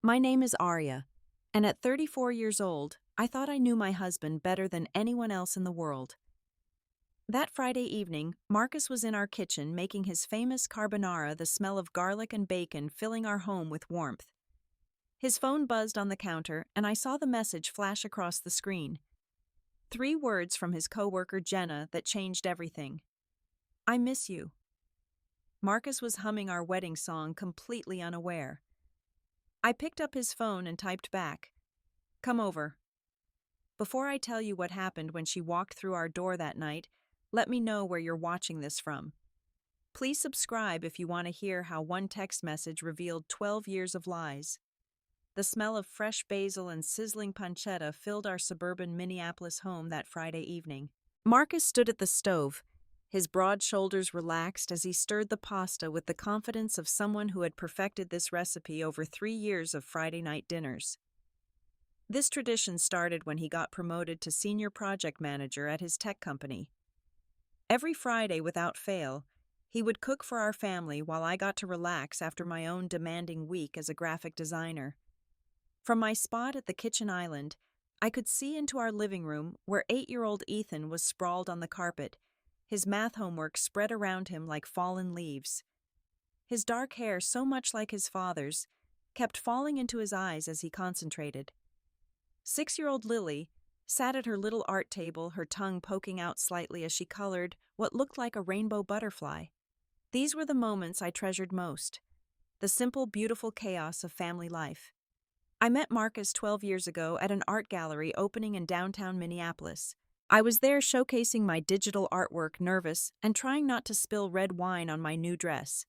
My name is Arya, and at 34 years old, I thought I knew my husband better than anyone else in the world. That Friday evening, Marcus was in our kitchen making his famous carbonara, the smell of garlic and bacon filling our home with warmth. His phone buzzed on the counter, and I saw the message flash across the screen. 3 words from his coworker Jenna that changed everything. I miss you. Marcus was humming our wedding song completely unaware. I picked up his phone and typed back, "Come over." Before I tell you what happened when she walked through our door that night, let me know where you're watching this from. Please subscribe if you want to hear how one text message revealed 12 years of lies. The smell of fresh basil and sizzling pancetta filled our suburban Minneapolis home that Friday evening. Marcus stood at the stove, his broad shoulders relaxed as he stirred the pasta with the confidence of someone who had perfected this recipe over 3 years of Friday night dinners. This tradition started when he got promoted to senior project manager at his tech company. Every Friday, without fail, he would cook for our family while I got to relax after my own demanding week as a graphic designer. From my spot at the kitchen island, I could see into our living room where 8-year-old Ethan was sprawled on the carpet, his math homework spread around him like fallen leaves. His dark hair, so much like his father's, kept falling into his eyes as he concentrated. 6-year-old Lily sat at her little art table, her tongue poking out slightly as she colored what looked like a rainbow butterfly. These were the moments I treasured most, the simple, beautiful chaos of family life. I met Marcus 12 years ago at an art gallery opening in downtown Minneapolis. I was there showcasing my digital artwork, nervous and trying not to spill red wine on my new dress.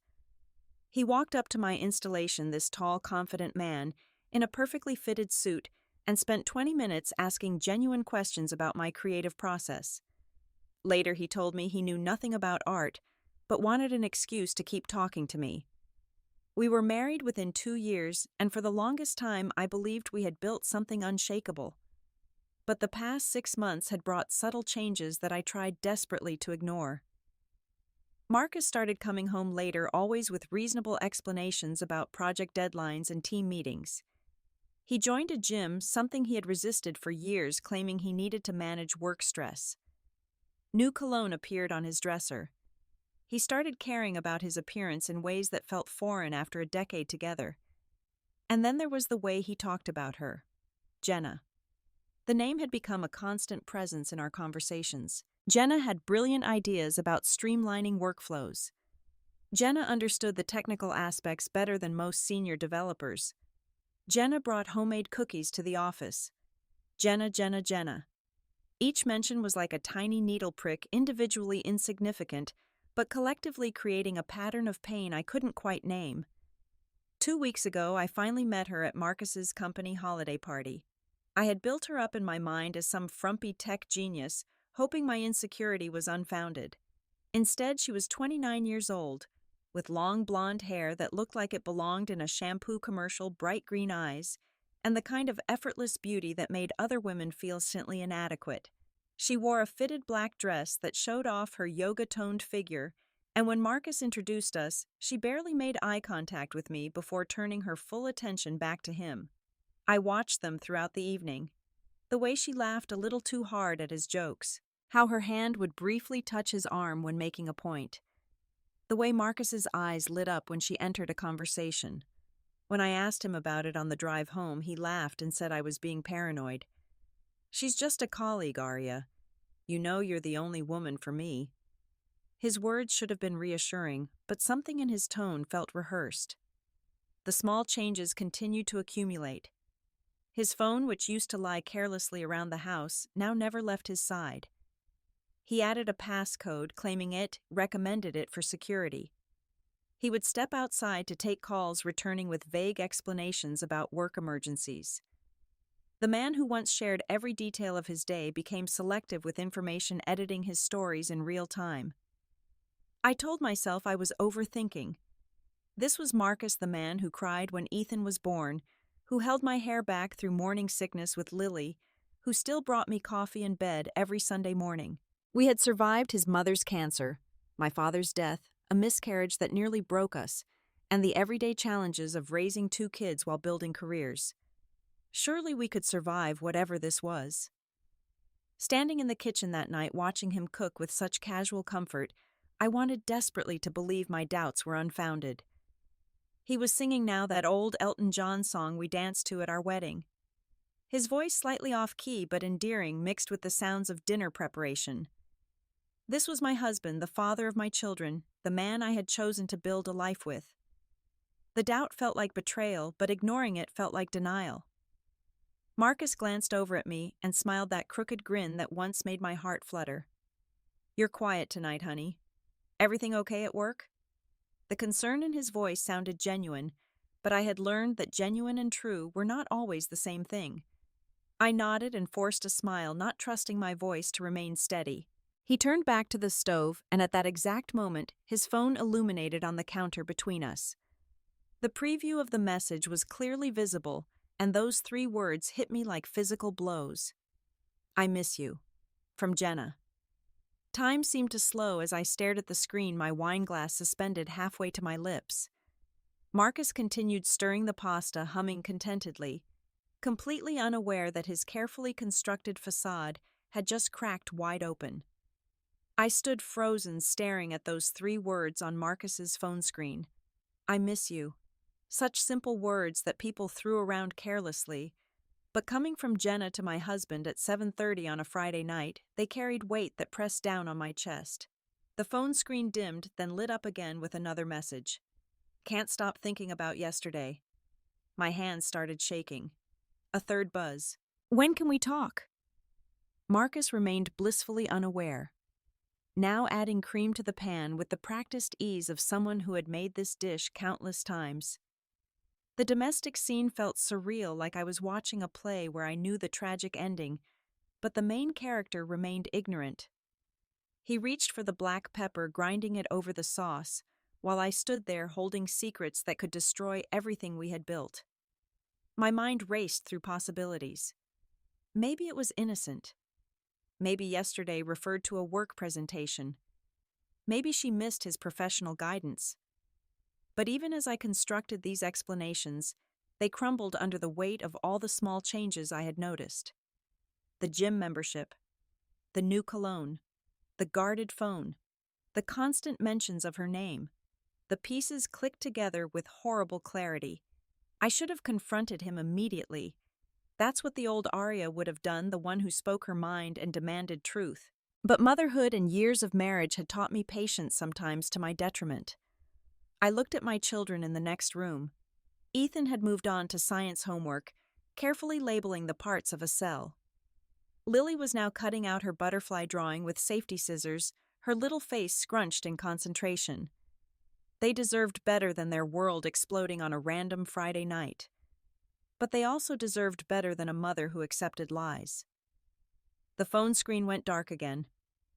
He walked up to my installation, this tall, confident man, in a perfectly fitted suit, and spent 20 minutes asking genuine questions about my creative process. Later, he told me he knew nothing about art, but wanted an excuse to keep talking to me. We were married within 2 years, and for the longest time I believed we had built something unshakable. But the past 6 months had brought subtle changes that I tried desperately to ignore. Marcus started coming home later, always with reasonable explanations about project deadlines and team meetings. He joined a gym, something he had resisted for years, claiming he needed to manage work stress. New cologne appeared on his dresser. He started caring about his appearance in ways that felt foreign after a decade together. And then there was the way he talked about her, Jenna. The name had become a constant presence in our conversations. Jenna had brilliant ideas about streamlining workflows. Jenna understood the technical aspects better than most senior developers. Jenna brought homemade cookies to the office. Jenna, Jenna, Jenna. Each mention was like a tiny needle prick, individually insignificant, but collectively creating a pattern of pain I couldn't quite name. 2 weeks ago, I finally met her at Marcus's company holiday party. I had built her up in my mind as some frumpy tech genius, hoping my insecurity was unfounded. Instead, she was 29 years old, with long blonde hair that looked like it belonged in a shampoo commercial, bright green eyes, and the kind of effortless beauty that made other women feel instantly inadequate. She wore a fitted black dress that showed off her yoga-toned figure, and when Marcus introduced us, she barely made eye contact with me before turning her full attention back to him. I watched them throughout the evening. The way she laughed a little too hard at his jokes, how her hand would briefly touch his arm when making a point. The way Marcus's eyes lit up when she entered a conversation. When I asked him about it on the drive home, he laughed and said I was being paranoid. "She's just a colleague, Arya. You know you're the only woman for me." His words should have been reassuring, but something in his tone felt rehearsed. The small changes continued to accumulate. His phone, which used to lie carelessly around the house, now never left his side. He added a passcode, claiming it recommended it for security. He would step outside to take calls, returning with vague explanations about work emergencies. The man who once shared every detail of his day became selective with information, editing his stories in real time. I told myself I was overthinking. This was Marcus, the man who cried when Ethan was born, who held my hair back through morning sickness with Lily, who still brought me coffee in bed every Sunday morning. We had survived his mother's cancer, my father's death, a miscarriage that nearly broke us, and the everyday challenges of raising two kids while building careers. Surely we could survive whatever this was. Standing in the kitchen that night watching him cook with such casual comfort, I wanted desperately to believe my doubts were unfounded. He was singing now that old Elton John song we danced to at our wedding. His voice slightly off-key but endearing, mixed with the sounds of dinner preparation. This was my husband, the father of my children, the man I had chosen to build a life with. The doubt felt like betrayal, but ignoring it felt like denial. Marcus glanced over at me and smiled that crooked grin that once made my heart flutter. "You're quiet tonight, honey. Everything okay at work?" The concern in his voice sounded genuine, but I had learned that genuine and true were not always the same thing. I nodded and forced a smile, not trusting my voice to remain steady. He turned back to the stove, and at that exact moment, his phone illuminated on the counter between us. The preview of the message was clearly visible, and those 3 words hit me like physical blows. "I miss you." From Jenna. Time seemed to slow as I stared at the screen, my wine glass suspended halfway to my lips. Marcus continued stirring the pasta, humming contentedly, completely unaware that his carefully constructed facade had just cracked wide open. I stood frozen, staring at those 3 words on Marcus's phone screen. "I miss you." Such simple words that people threw around carelessly, but coming from Jenna to my husband at 7:30 on a Friday night, they carried weight that pressed down on my chest. The phone screen dimmed, then lit up again with another message. "Can't stop thinking about yesterday." My hands started shaking. A third buzz. "When can we talk?" Marcus remained blissfully unaware, now adding cream to the pan with the practiced ease of someone who had made this dish countless times. The domestic scene felt surreal, like I was watching a play where I knew the tragic ending, but the main character remained ignorant. He reached for the black pepper, grinding it over the sauce, while I stood there holding secrets that could destroy everything we had built. My mind raced through possibilities. Maybe it was innocent. Maybe yesterday referred to a work presentation. Maybe she missed his professional guidance. But even as I constructed these explanations, they crumbled under the weight of all the small changes I had noticed. The gym membership, the new cologne, the guarded phone, the constant mentions of her name. The pieces clicked together with horrible clarity. I should have confronted him immediately. That's what the old Arya would have done, the one who spoke her mind and demanded truth. But motherhood and years of marriage had taught me patience, sometimes to my detriment. I looked at my children in the next room. Ethan had moved on to science homework, carefully labeling the parts of a cell. Lily was now cutting out her butterfly drawing with safety scissors, her little face scrunched in concentration. They deserved better than their world exploding on a random Friday night. But they also deserved better than a mother who accepted lies. The phone screen went dark again.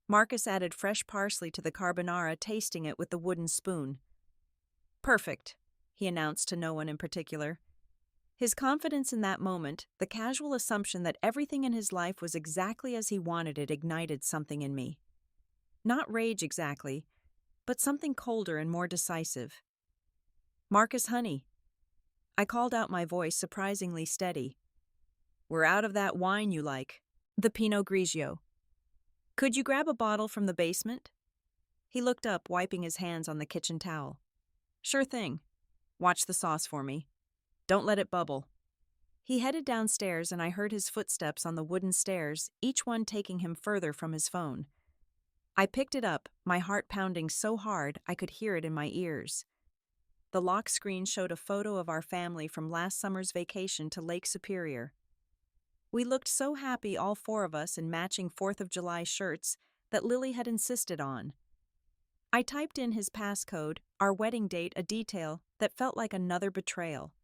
Marcus added fresh parsley to the carbonara, tasting it with the wooden spoon. "Perfect," he announced to no one in particular. His confidence in that moment, the casual assumption that everything in his life was exactly as he wanted it, ignited something in me. Not rage exactly, but something colder and more decisive. "Marcus, honey." I called out, my voice surprisingly steady. "We're out of that wine you like, the Pinot Grigio. Could you grab a bottle from the basement?" He looked up, wiping his hands on the kitchen towel. "Sure thing. Watch the sauce for me. Don't let it bubble." He headed downstairs, and I heard his footsteps on the wooden stairs, each one taking him further from his phone. I picked it up, my heart pounding so hard I could hear it in my ears. The lock screen showed a photo of our family from last summer's vacation to Lake Superior. We looked so happy, all 4 of us, in matching 4th of July shirts that Lily had insisted on. I typed in his passcode, our wedding date, a detail that felt like another betrayal.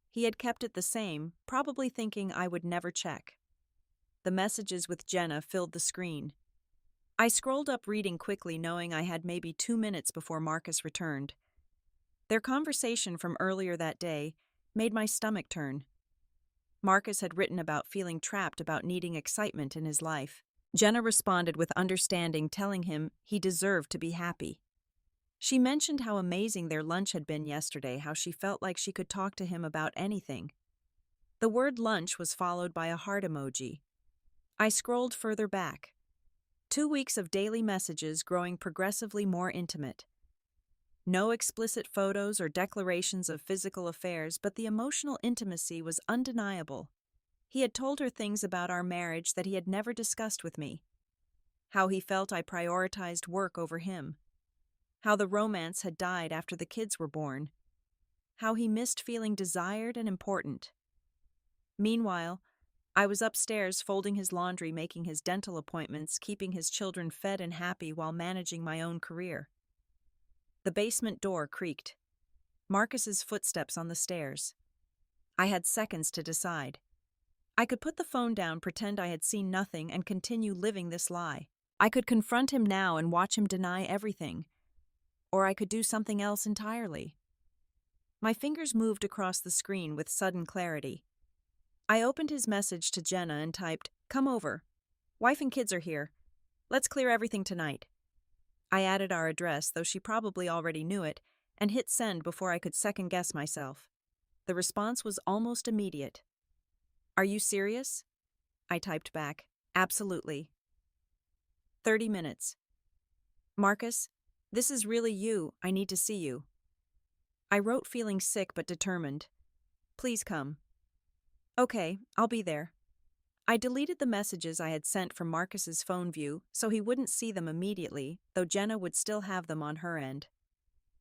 He had kept it the same, probably thinking I would never check. The messages with Jenna filled the screen. I scrolled up, reading quickly, knowing I had maybe 2 minutes before Marcus returned. Their conversation from earlier that day made my stomach turn. Marcus had written about feeling trapped, about needing excitement in his life. Jenna responded with understanding, telling him he deserved to be happy. She mentioned how amazing their lunch had been yesterday, how she felt like she could talk to him about anything. The word lunch was followed by a heart emoji. I scrolled further back. 2 weeks of daily messages growing progressively more intimate. No explicit photos or declarations of physical affairs, but the emotional intimacy was undeniable. He had told her things about our marriage that he had never discussed with me. How he felt I prioritized work over him. How the romance had died after the kids were born. How he missed feeling desired and important. Meanwhile, I was upstairs folding his laundry, making his dental appointments, keeping his children fed and happy while managing my own career. The basement door creaked. Marcus's footsteps on the stairs. I had seconds to decide. I could put the phone down, pretend I had seen nothing, and continue living this lie. I could confront him now and watch him deny everything. Or I could do something else entirely. My fingers moved across the screen with sudden clarity. I opened his message to Jenna and typed, "Come over. Wife and kids are here. Let's clear everything tonight." I added our address, though she probably already knew it, and hit send before I could second-guess myself. The response was almost immediate. "Are you serious?" I typed back, "Absolutely." 30 minutes. "Marcus, this is really you. I need to see you." I wrote, feeling sick but determined. "Please come." "Okay, I'll be there." I deleted the messages I had sent from Marcus's phone view so he wouldn't see them immediately, though Jenna would still have them on her end.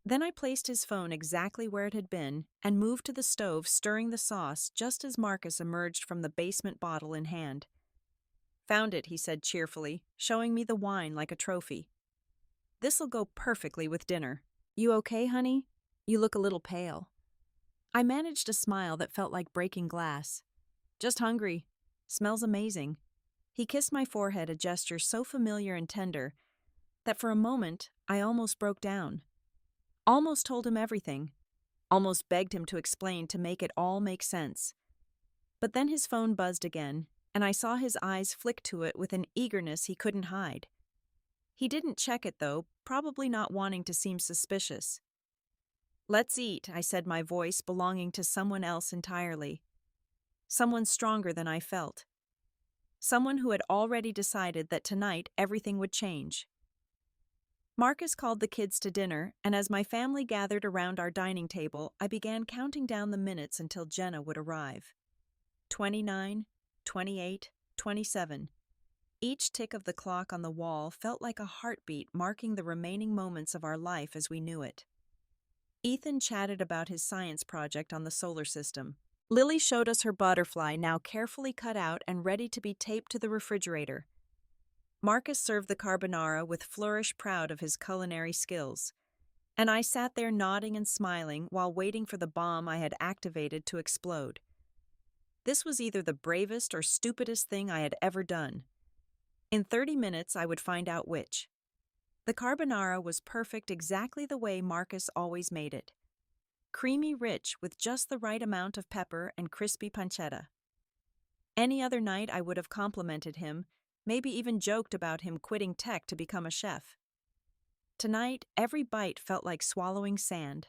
Then I placed his phone exactly where it had been and moved to the stove, stirring the sauce just as Marcus emerged from the basement, bottle in hand. "Found it," he said cheerfully, showing me the wine like a trophy. "This'll go perfectly with dinner." "You okay, honey? You look a little pale." I managed a smile that felt like breaking glass. "Just hungry. Smells amazing." He kissed my forehead, a gesture so familiar and tender that for a moment I almost broke down. Almost told him everything. Almost begged him to explain to make it all make sense. But then his phone buzzed again, and I saw his eyes flick to it with an eagerness he couldn't hide. He didn't check it though, probably not wanting to seem suspicious. "Let's eat," I said, my voice belonging to someone else entirely. Someone stronger than I felt. Someone who had already decided that tonight everything would change. Marcus called the kids to dinner, and as my family gathered around our dining table, I began counting down the minutes until Jenna would arrive. 29, 28, 27. Each tick of the clock on the wall felt like a heartbeat marking the remaining moments of our life as we knew it. Ethan chatted about his science project on the solar system. Lily showed us her butterfly, now carefully cut out and ready to be taped to the refrigerator. Marcus served the carbonara with flourish, proud of his culinary skills. And I sat there nodding and smiling while waiting for the bomb I had activated to explode. This was either the bravest or stupidest thing I had ever done. In 30 minutes, I would find out which. The carbonara was perfect, exactly the way Marcus always made it. Creamy rich with just the right amount of pepper and crispy pancetta. Any other night I would have complimented him, maybe even joked about him quitting tech to become a chef. Tonight, every bite felt like swallowing sand.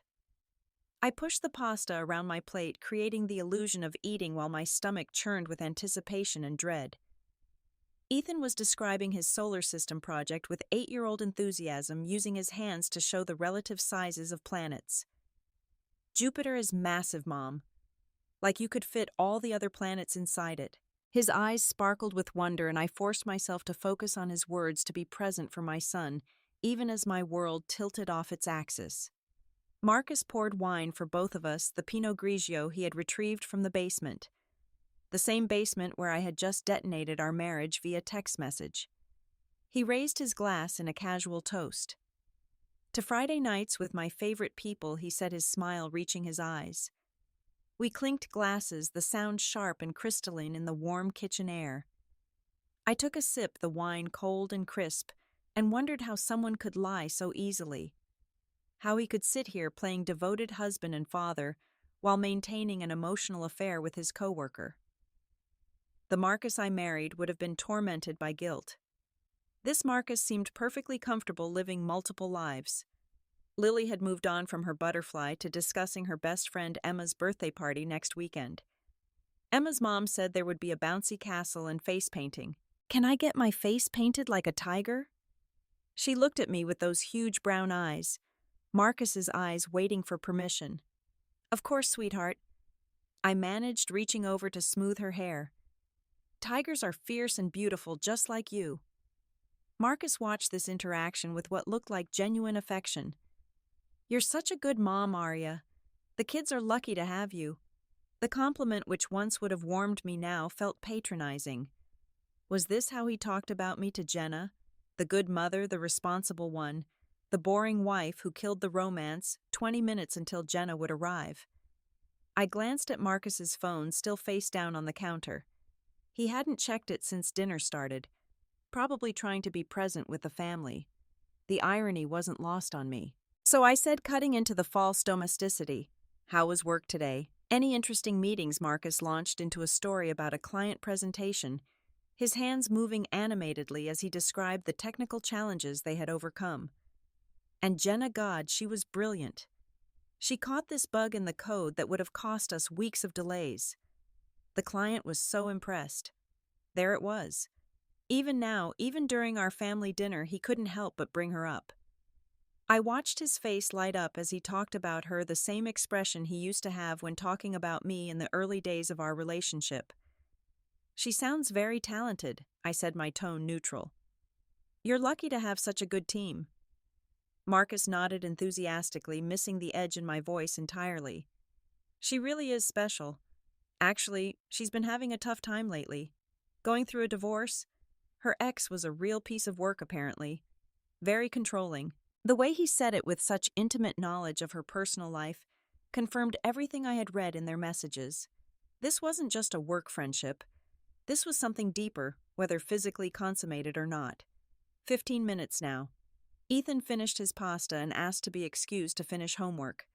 I pushed the pasta around my plate, creating the illusion of eating while my stomach churned with anticipation and dread. Ethan was describing his solar system project with 8-year-old enthusiasm, using his hands to show the relative sizes of planets. "Jupiter is massive, Mom. Like you could fit all the other planets inside it." His eyes sparkled with wonder, and I forced myself to focus on his words, to be present for my son, even as my world tilted off its axis. Marcus poured wine for both of us, the Pinot Grigio he had retrieved from the basement. The same basement where I had just detonated our marriage via text message. He raised his glass in a casual toast. "To Friday nights with my favorite people," he said, his smile reaching his eyes. We clinked glasses, the sound sharp and crystalline in the warm kitchen air. I took a sip, the wine cold and crisp, and wondered how someone could lie so easily. How he could sit here playing devoted husband and father while maintaining an emotional affair with his coworker. The Marcus I married would have been tormented by guilt. This Marcus seemed perfectly comfortable living multiple lives. Lily had moved on from her butterfly to discussing her best friend Emma's birthday party next weekend. Emma's mom said there would be a bouncy castle and face painting. Can I get my face painted like a tiger? She looked at me with those huge brown eyes, Marcus's eyes waiting for permission. Of course, sweetheart. I managed, reaching over to smooth her hair. Tigers are fierce and beautiful, just like you. Marcus watched this interaction with what looked like genuine affection. You're such a good mom, Arya. The kids are lucky to have you. The compliment, which once would have warmed me, now felt patronizing. Was this how he talked about me to Jenna? The good mother, the responsible one, the boring wife who killed the romance 20 minutes until Jenna would arrive. I glanced at Marcus's phone, still face down on the counter. He hadn't checked it since dinner started, probably trying to be present with the family. The irony wasn't lost on me. So I said, cutting into the false domesticity, "How was work today?" Any interesting meetings? Marcus launched into a story about a client presentation, his hands moving animatedly as he described the technical challenges they had overcome. And Jenna, God, she was brilliant. She caught this bug in the code that would have cost us weeks of delays. The client was so impressed. There it was. Even now, even during our family dinner, he couldn't help but bring her up. I watched his face light up as he talked about her, the same expression he used to have when talking about me in the early days of our relationship. She sounds very talented, I said, my tone neutral. You're lucky to have such a good team. Marcus nodded enthusiastically, missing the edge in my voice entirely. She really is special. Actually, she's been having a tough time lately. Going through a divorce. Her ex was a real piece of work, apparently. Very controlling. The way he said it with such intimate knowledge of her personal life confirmed everything I had read in their messages. This wasn't just a work friendship. This was something deeper, whether physically consummated or not. 15 minutes now. Ethan finished his pasta and asked to be excused to finish homework.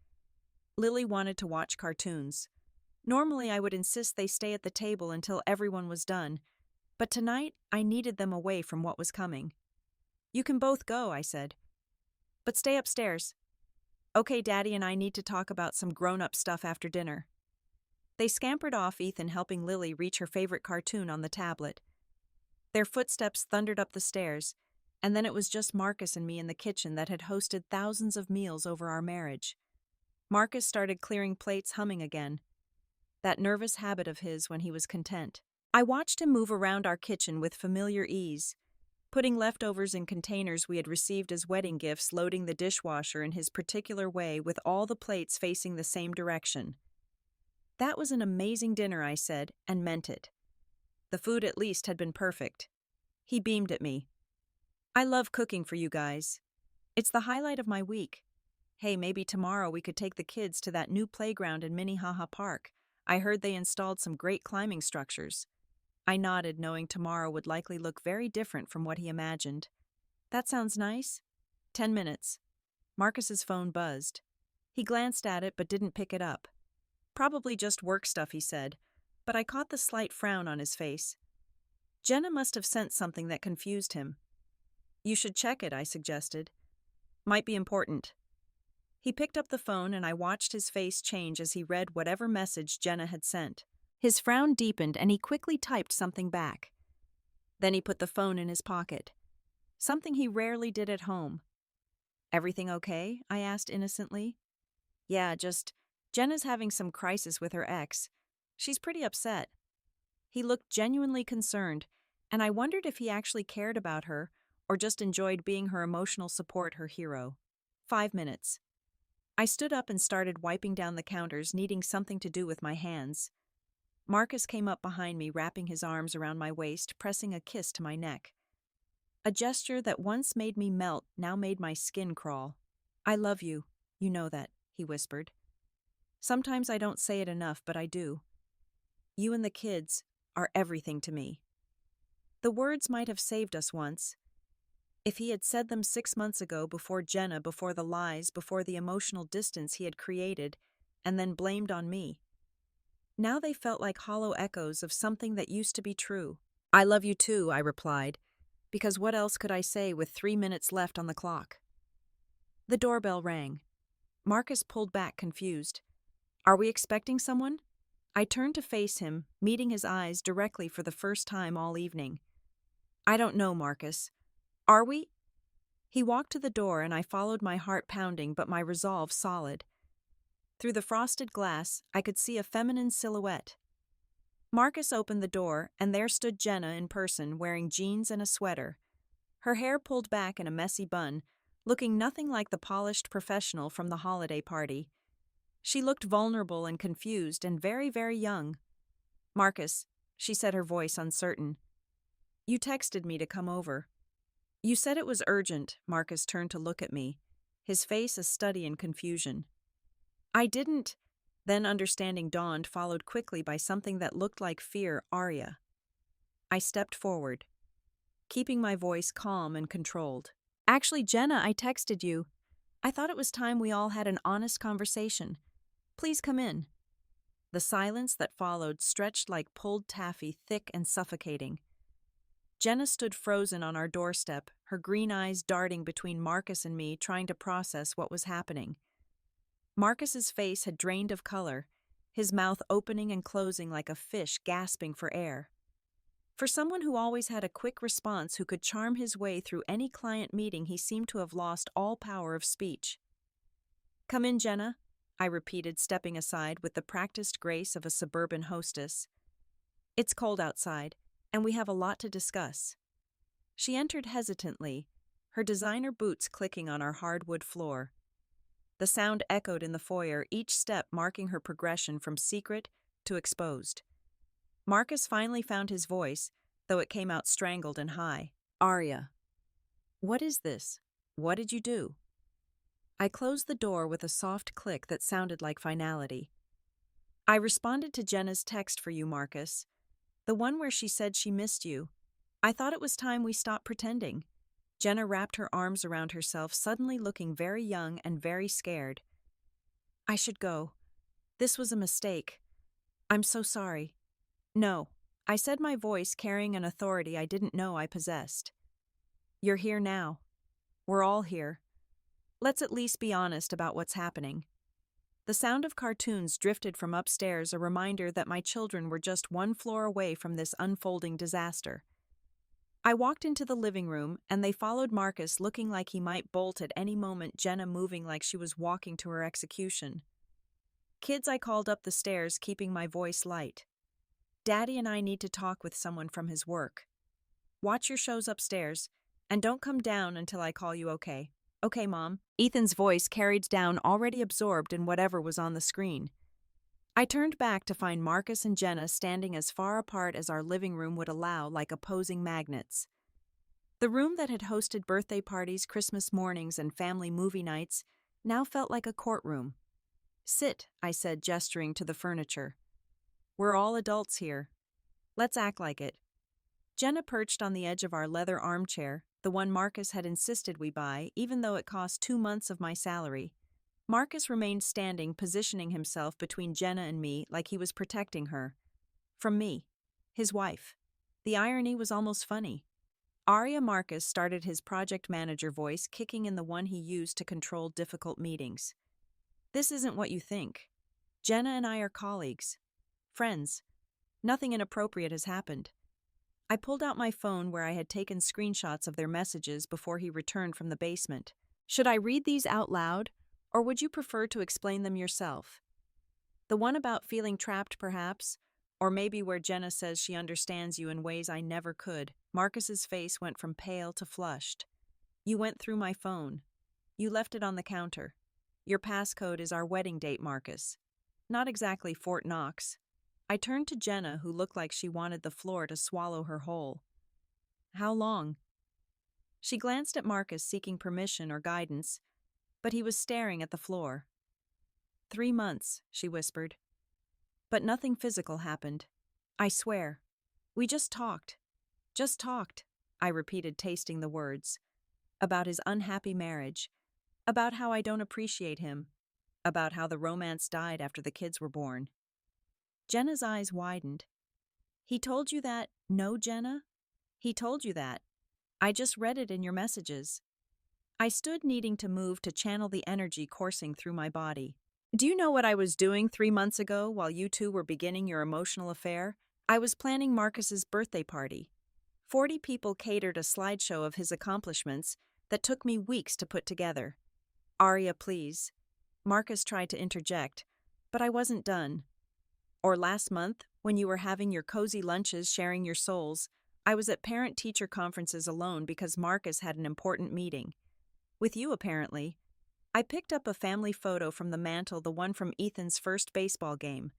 Lily wanted to watch cartoons. Normally I would insist they stay at the table until everyone was done, but tonight I needed them away from what was coming. You can both go, I said. But stay upstairs. Okay, Daddy and I need to talk about some grown-up stuff after dinner. They scampered off, Ethan helping Lily reach her favorite cartoon on the tablet. Their footsteps thundered up the stairs, and then it was just Marcus and me in the kitchen that had hosted thousands of meals over our marriage. Marcus started clearing plates, humming again. That nervous habit of his when he was content. I watched him move around our kitchen with familiar ease, putting leftovers in containers we had received as wedding gifts, loading the dishwasher in his particular way with all the plates facing the same direction. That was an amazing dinner, I said, and meant it. The food at least had been perfect. He beamed at me. I love cooking for you guys. It's the highlight of my week. Hey, maybe tomorrow we could take the kids to that new playground in Minnehaha Park. I heard they installed some great climbing structures. I nodded, knowing tomorrow would likely look very different from what he imagined. That sounds nice. 10 minutes. Marcus's phone buzzed. He glanced at it but didn't pick it up. Probably just work stuff, he said, but I caught the slight frown on his face. Jenna must have sent something that confused him. You should check it, I suggested. Might be important. He picked up the phone and I watched his face change as he read whatever message Jenna had sent. His frown deepened and he quickly typed something back. Then he put the phone in his pocket. Something he rarely did at home. Everything okay? I asked innocently. Yeah, just Jenna's having some crisis with her ex. She's pretty upset. He looked genuinely concerned, and I wondered if he actually cared about her or just enjoyed being her emotional support, her hero. 5 minutes. I stood up and started wiping down the counters, needing something to do with my hands. Marcus came up behind me, wrapping his arms around my waist, pressing a kiss to my neck. A gesture that once made me melt now made my skin crawl. I love you, you know that, he whispered. Sometimes I don't say it enough, but I do. You and the kids are everything to me. The words might have saved us once. If he had said them 6 months ago, before Jenna, before the lies, before the emotional distance he had created, and then blamed on me. Now they felt like hollow echoes of something that used to be true. I love you too, I replied, because what else could I say with 3 minutes left on the clock? The doorbell rang. Marcus pulled back, confused. Are we expecting someone? I turned to face him, meeting his eyes directly for the first time all evening. I don't know, Marcus. Are we? He walked to the door and I followed, my heart pounding but my resolve solid. Through the frosted glass, I could see a feminine silhouette. Marcus opened the door and there stood Jenna in person, wearing jeans and a sweater. Her hair pulled back in a messy bun, looking nothing like the polished professional from the holiday party. She looked vulnerable and confused and very, very young. Marcus, she said, her voice uncertain. You texted me to come over. You said it was urgent. Marcus turned to look at me, his face a study in confusion. I didn't. Then understanding dawned, followed quickly by something that looked like fear. Arya. I stepped forward, keeping my voice calm and controlled. Actually, Jenna, I texted you. I thought it was time we all had an honest conversation. Please come in. The silence that followed stretched like pulled taffy, thick and suffocating. Jenna stood frozen on our doorstep, her green eyes darting between Marcus and me, trying to process what was happening. Marcus's face had drained of color, his mouth opening and closing like a fish gasping for air. For someone who always had a quick response, who could charm his way through any client meeting, he seemed to have lost all power of speech. Come in, Jenna, I repeated, stepping aside with the practiced grace of a suburban hostess. It's cold outside, and we have a lot to discuss. She entered hesitantly, her designer boots clicking on our hardwood floor. The sound echoed in the foyer, each step marking her progression from secret to exposed. Marcus finally found his voice, though it came out strangled and high. Arya. What is this? What did you do? I closed the door with a soft click that sounded like finality. I responded to Jenna's text for you, Marcus. The one where she said she missed you. I thought it was time we stopped pretending. Jenna wrapped her arms around herself, suddenly looking very young and very scared. I should go. This was a mistake. I'm so sorry. No, I said, my voice carrying an authority I didn't know I possessed. You're here now. We're all here. Let's at least be honest about what's happening. The sound of cartoons drifted from upstairs, a reminder that my children were just one floor away from this unfolding disaster. I walked into the living room, and they followed Marcus, looking like he might bolt at any moment, Jenna moving like she was walking to her execution. Kids, I called up the stairs, keeping my voice light. Daddy and I need to talk with someone from his work. Watch your shows upstairs, and don't come down until I call you, okay? Okay, Mom. Ethan's voice carried down, already absorbed in whatever was on the screen. I turned back to find Marcus and Jenna standing as far apart as our living room would allow, like opposing magnets. The room that had hosted birthday parties, Christmas mornings, and family movie nights now felt like a courtroom. Sit, I said, gesturing to the furniture. We're all adults here. Let's act like it. Jenna perched on the edge of our leather armchair, the one Marcus had insisted we buy, even though it cost 2 months of my salary. Marcus remained standing, positioning himself between Jenna and me like he was protecting her. From me, his wife. The irony was almost funny. Arya. Marcus started, his project manager voice kicking in, the one he used to control difficult meetings. This isn't what you think. Jenna and I are colleagues. Friends. Nothing inappropriate has happened. I pulled out my phone where I had taken screenshots of their messages before he returned from the basement. Should I read these out loud, or would you prefer to explain them yourself? The one about feeling trapped, perhaps, or maybe where Jenna says she understands you in ways I never could. Marcus's face went from pale to flushed. You went through my phone. You left it on the counter. Your passcode is our wedding date, Marcus. Not exactly Fort Knox. I turned to Jenna, who looked like she wanted the floor to swallow her whole. How long? She glanced at Marcus, seeking permission or guidance, but he was staring at the floor. 3 months, she whispered. But nothing physical happened. I swear. We just talked. Just talked, I repeated, tasting the words. About his unhappy marriage. About how I don't appreciate him. About how the romance died after the kids were born. Jenna's eyes widened. He told you that? No, Jenna? He told you that. I just read it in your messages. I stood needing to move to channel the energy coursing through my body. Do you know what I was doing 3 months ago while you two were beginning your emotional affair? I was planning Marcus's birthday party. 40 people catered a slideshow of his accomplishments that took me weeks to put together. Arya, please. Marcus tried to interject, but I wasn't done. Or last month, when you were having your cozy lunches sharing your souls, I was at parent-teacher conferences alone because Marcus had an important meeting. With you, apparently. I picked up a family photo from the mantle, the one from Ethan's first baseball game.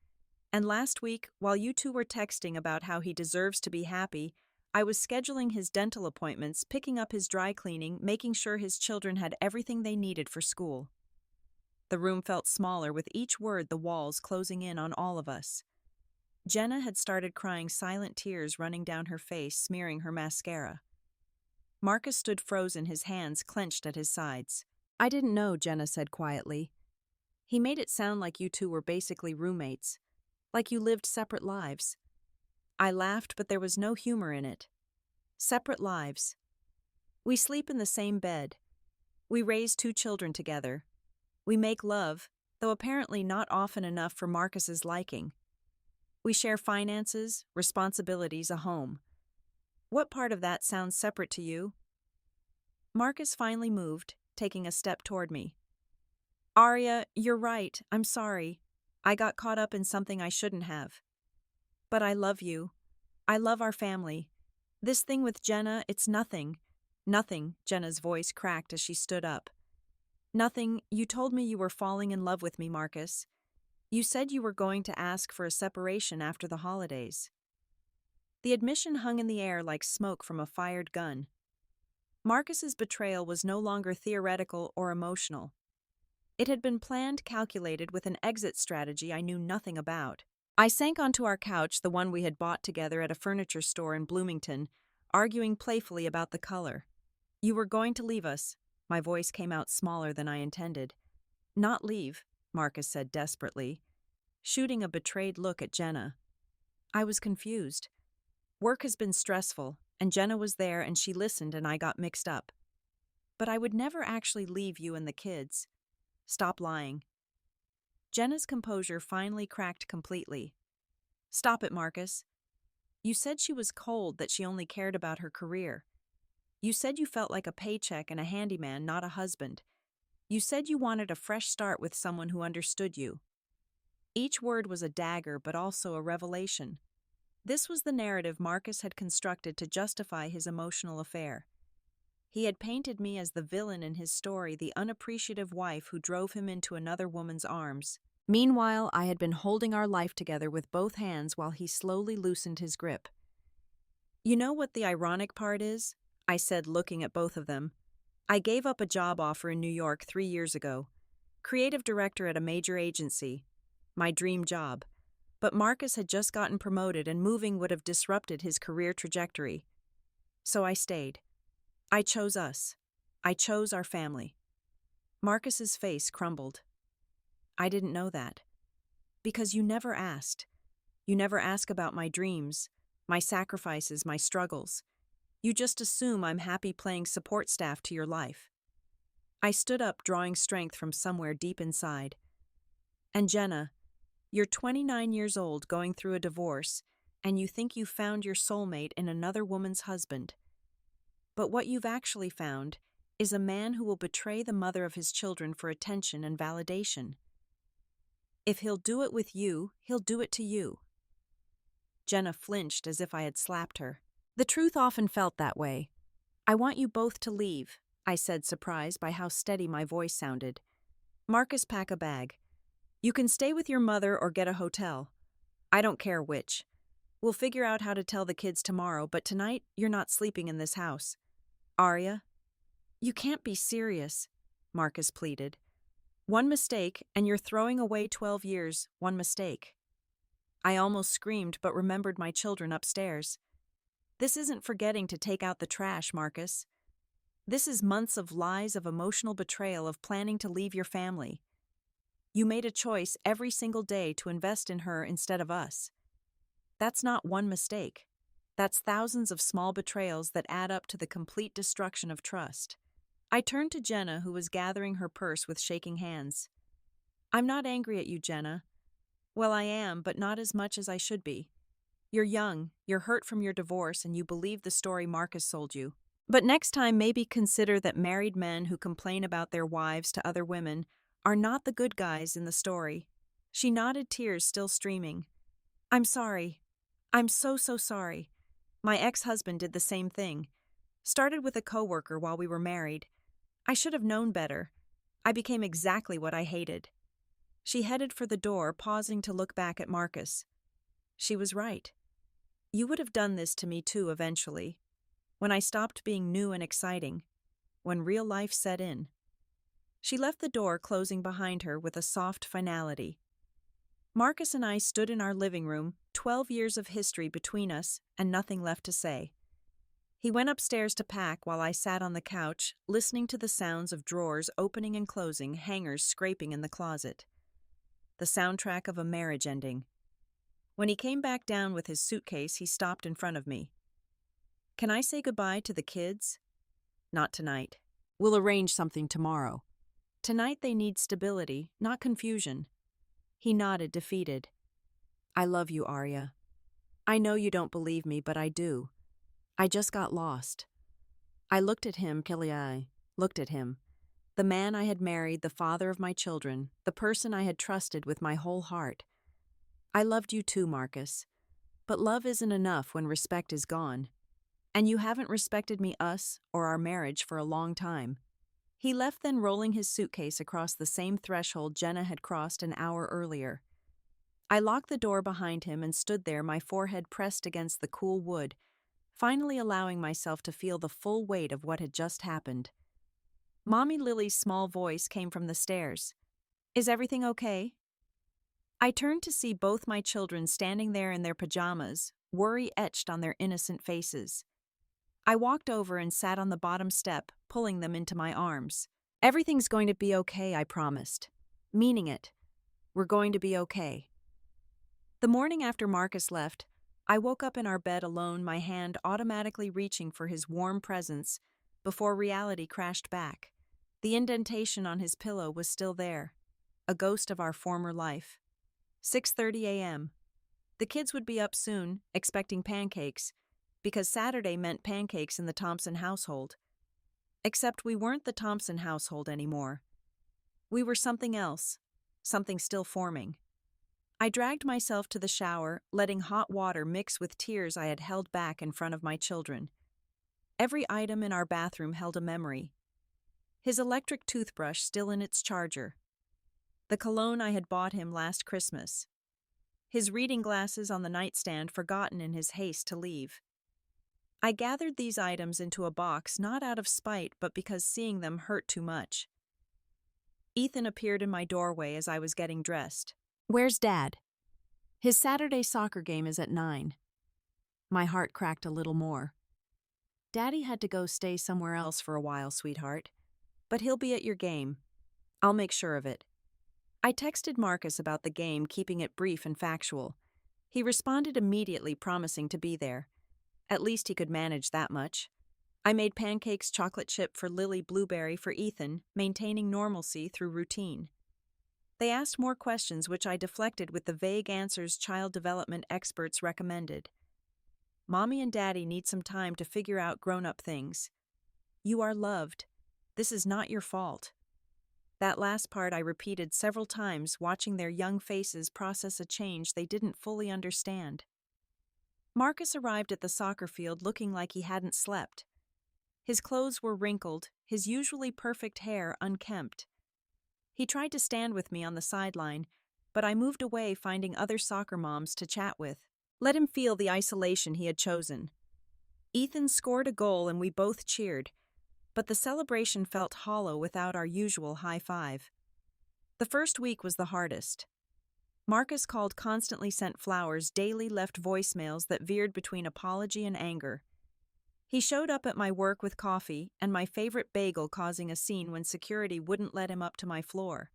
And last week, while you two were texting about how he deserves to be happy, I was scheduling his dental appointments, picking up his dry cleaning, making sure his children had everything they needed for school. The room felt smaller with each word, the walls closing in on all of us. Jenna had started crying, silent tears running down her face, smearing her mascara. Marcus stood frozen, his hands clenched at his sides. I didn't know, Jenna said quietly. He made it sound like you two were basically roommates, like you lived separate lives. I laughed, but there was no humor in it. Separate lives. We sleep in the same bed. We raise 2 children together. We make love, though apparently not often enough for Marcus's liking. We share finances, responsibilities, a home. What part of that sounds separate to you? Marcus finally moved, taking a step toward me. Arya, you're right, I'm sorry. I got caught up in something I shouldn't have. But I love you. I love our family. This thing with Jenna, it's nothing. Nothing, Jenna's voice cracked as she stood up. Nothing, you told me you were falling in love with me, Marcus. You said you were going to ask for a separation after the holidays. The admission hung in the air like smoke from a fired gun. Marcus's betrayal was no longer theoretical or emotional. It had been planned, calculated, with an exit strategy I knew nothing about. I sank onto our couch, the one we had bought together at a furniture store in Bloomington, arguing playfully about the color. You were going to leave us. My voice came out smaller than I intended. Not leave, Marcus said desperately, shooting a betrayed look at Jenna. I was confused. Work has been stressful, and Jenna was there and she listened and I got mixed up. But I would never actually leave you and the kids. Stop lying. Jenna's composure finally cracked completely. Stop it, Marcus. You said she was cold, that she only cared about her career. You said you felt like a paycheck and a handyman, not a husband. You said you wanted a fresh start with someone who understood you. Each word was a dagger, but also a revelation. This was the narrative Marcus had constructed to justify his emotional affair. He had painted me as the villain in his story, the unappreciative wife who drove him into another woman's arms. Meanwhile, I had been holding our life together with both hands while he slowly loosened his grip. You know what the ironic part is? I said, looking at both of them. I gave up a job offer in New York 3 years ago. Creative director at a major agency. My dream job. But Marcus had just gotten promoted and moving would have disrupted his career trajectory. So I stayed. I chose us. I chose our family. Marcus's face crumbled. I didn't know that. Because you never asked. You never ask about my dreams, my sacrifices, my struggles. You just assume I'm happy playing support staff to your life. I stood up, drawing strength from somewhere deep inside. And Jenna, you're 29 years old, going through a divorce, and you think you found your soulmate in another woman's husband. But what you've actually found is a man who will betray the mother of his children for attention and validation. If he'll do it with you, he'll do it to you. Jenna flinched as if I had slapped her. The truth often felt that way. I want you both to leave, I said, surprised by how steady my voice sounded. Marcus, pack a bag. You can stay with your mother or get a hotel. I don't care which. We'll figure out how to tell the kids tomorrow, but tonight you're not sleeping in this house. Arya? You can't be serious, Marcus pleaded. One mistake, and you're throwing away 12 years, one mistake. I almost screamed, but remembered my children upstairs. This isn't forgetting to take out the trash, Marcus. This is months of lies, of emotional betrayal, of planning to leave your family. You made a choice every single day to invest in her instead of us. That's not one mistake. That's thousands of small betrayals that add up to the complete destruction of trust. I turned to Jenna, who was gathering her purse with shaking hands. I'm not angry at you, Jenna. Well, I am, but not as much as I should be. You're young, you're hurt from your divorce, and you believe the story Marcus sold you. But next time, maybe consider that married men who complain about their wives to other women are not the good guys in the story. She nodded, tears still streaming. I'm sorry. I'm so sorry. My ex-husband did the same thing. Started with a coworker while we were married. I should have known better. I became exactly what I hated. She headed for the door, pausing to look back at Marcus. She was right. You would have done this to me too eventually. When I stopped being new and exciting. When real life set in. She left the door closing behind her with a soft finality. Marcus and I stood in our living room, 12 years of history between us, and nothing left to say. He went upstairs to pack while I sat on the couch, listening to the sounds of drawers opening and closing, hangers scraping in the closet. The soundtrack of a marriage ending. When he came back down with his suitcase, he stopped in front of me. Can I say goodbye to the kids? Not tonight. We'll arrange something tomorrow. Tonight they need stability, not confusion. He nodded, defeated. I love you, Arya. I know you don't believe me, but I do. I just got lost. I looked at him, looked at him. The man I had married, the father of my children, the person I had trusted with my whole heart. I loved you too, Marcus. But love isn't enough when respect is gone. And you haven't respected me, us, or our marriage for a long time. He left, then rolling his suitcase across the same threshold Jenna had crossed an hour earlier. I locked the door behind him and stood there, my forehead pressed against the cool wood, finally allowing myself to feel the full weight of what had just happened. Mommy Lily's small voice came from the stairs. Is everything okay? I turned to see both my children standing there in their pajamas, worry etched on their innocent faces. I walked over and sat on the bottom step, pulling them into my arms. Everything's going to be okay, I promised. Meaning it. We're going to be okay. The morning after Marcus left, I woke up in our bed alone, my hand automatically reaching for his warm presence before reality crashed back. The indentation on his pillow was still there, a ghost of our former life. 6:30 a.m. The kids would be up soon, expecting pancakes, because Saturday meant pancakes in the Thompson household. Except we weren't the Thompson household anymore. We were something else, something still forming. I dragged myself to the shower, letting hot water mix with tears I had held back in front of my children. Every item in our bathroom held a memory. His electric toothbrush still in its charger. The cologne I had bought him last Christmas. His reading glasses on the nightstand forgotten in his haste to leave. I gathered these items into a box not out of spite but because seeing them hurt too much. Ethan appeared in my doorway as I was getting dressed. Where's Dad? His Saturday soccer game is at 9. My heart cracked a little more. Daddy had to go stay somewhere else for a while, sweetheart. But he'll be at your game. I'll make sure of it. I texted Marcus about the game, keeping it brief and factual. He responded immediately, promising to be there. At least he could manage that much. I made pancakes, chocolate chip for Lily, blueberry for Ethan, maintaining normalcy through routine. They asked more questions, which I deflected with the vague answers child development experts recommended. Mommy and Daddy need some time to figure out grown-up things. You are loved. This is not your fault. That last part I repeated several times, watching their young faces process a change they didn't fully understand. Marcus arrived at the soccer field looking like he hadn't slept. His clothes were wrinkled, his usually perfect hair unkempt. He tried to stand with me on the sideline, but I moved away, finding other soccer moms to chat with. Let him feel the isolation he had chosen. Ethan scored a goal and we both cheered, but the celebration felt hollow without our usual high five. The first week was the hardest. Marcus called, constantly sent flowers, daily left voicemails that veered between apology and anger. He showed up at my work with coffee and my favorite bagel, causing a scene when security wouldn't let him up to my floor.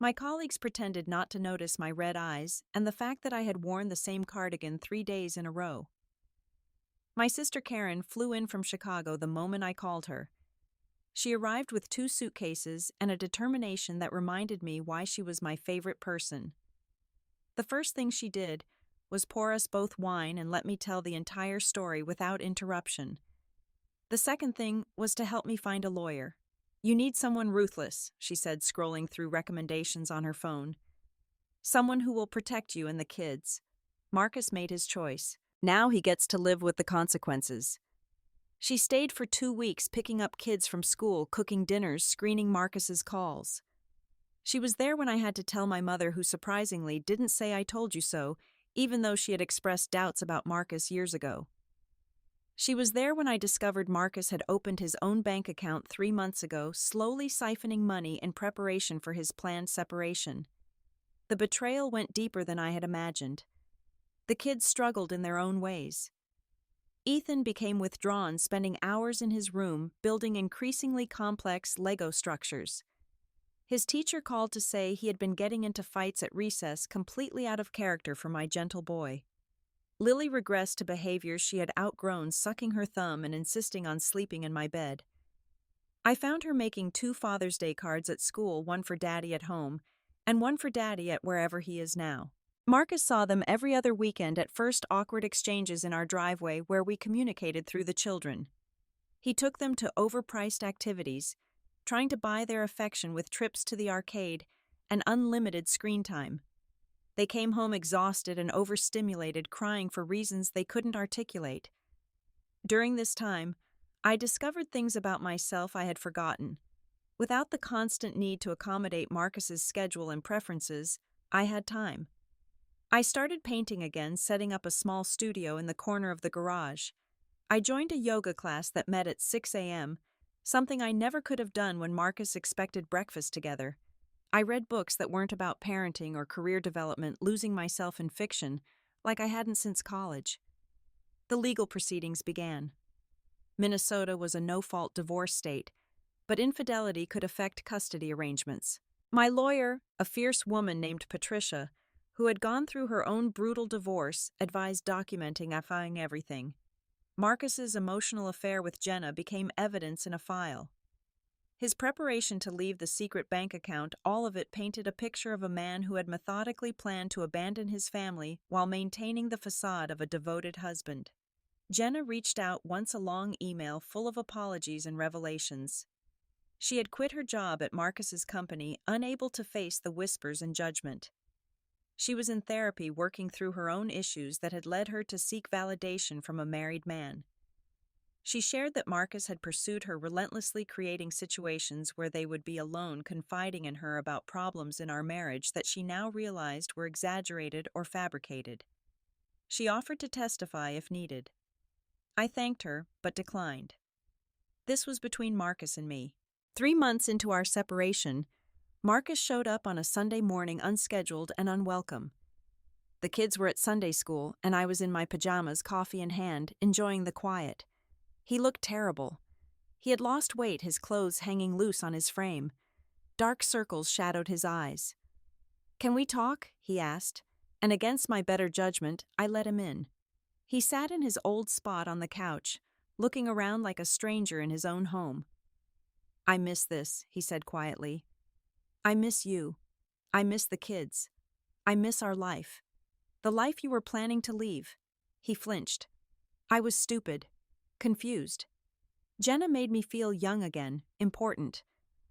My colleagues pretended not to notice my red eyes and the fact that I had worn the same cardigan 3 days in a row. My sister Karen flew in from Chicago the moment I called her. She arrived with 2 suitcases and a determination that reminded me why she was my favorite person. The first thing she did was pour us both wine and let me tell the entire story without interruption. The second thing was to help me find a lawyer. "You need someone ruthless," she said, scrolling through recommendations on her phone. "Someone who will protect you and the kids." Marcus made his choice. Now he gets to live with the consequences. She stayed for 2 weeks, picking up kids from school, cooking dinners, screening Marcus's calls. She was there when I had to tell my mother, who surprisingly didn't say "I told you so," even though she had expressed doubts about Marcus years ago. She was there when I discovered Marcus had opened his own bank account 3 months ago, slowly siphoning money in preparation for his planned separation. The betrayal went deeper than I had imagined. The kids struggled in their own ways. Ethan became withdrawn, spending hours in his room building increasingly complex Lego structures. His teacher called to say he had been getting into fights at recess, completely out of character for my gentle boy. Lily regressed to behaviors she had outgrown, sucking her thumb and insisting on sleeping in my bed. I found her making 2 Father's Day cards at school, one for Daddy at home, and one for Daddy at wherever he is now. Marcus saw them every other weekend, at first awkward exchanges in our driveway where we communicated through the children. He took them to overpriced activities, trying to buy their affection with trips to the arcade and unlimited screen time. They came home exhausted and overstimulated, crying for reasons they couldn't articulate. During this time, I discovered things about myself I had forgotten. Without the constant need to accommodate Marcus's schedule and preferences, I had time. I started painting again, setting up a small studio in the corner of the garage. I joined a yoga class that met at 6 a.m., something I never could have done when Marcus expected breakfast together. I read books that weren't about parenting or career development, losing myself in fiction, like I hadn't since college. The legal proceedings began. Minnesota was a no-fault divorce state, but infidelity could affect custody arrangements. My lawyer, a fierce woman named Patricia, who had gone through her own brutal divorce, advised documenting everything. Marcus's emotional affair with Jenna became evidence in a file. His preparation to leave the secret bank account, all of it painted a picture of a man who had methodically planned to abandon his family while maintaining the facade of a devoted husband. Jenna reached out once, a long email full of apologies and revelations. She had quit her job at Marcus's company, unable to face the whispers and judgment. She was in therapy, working through her own issues that had led her to seek validation from a married man. She shared that Marcus had pursued her relentlessly, creating situations where they would be alone, confiding in her about problems in our marriage that she now realized were exaggerated or fabricated. She offered to testify if needed. I thanked her, but declined. This was between Marcus and me. 3 months into our separation, Marcus showed up on a Sunday morning, unscheduled and unwelcome. The kids were at Sunday school, and I was in my pajamas, coffee in hand, enjoying the quiet. He looked terrible. He had lost weight, his clothes hanging loose on his frame. Dark circles shadowed his eyes. "Can we talk?" he asked, and against my better judgment, I let him in. He sat in his old spot on the couch, looking around like a stranger in his own home. "I miss this," he said quietly. "I miss you. I miss the kids. I miss our life. The life you were planning to leave." He flinched. I was stupid. Confused. Jenna made me feel young again, important.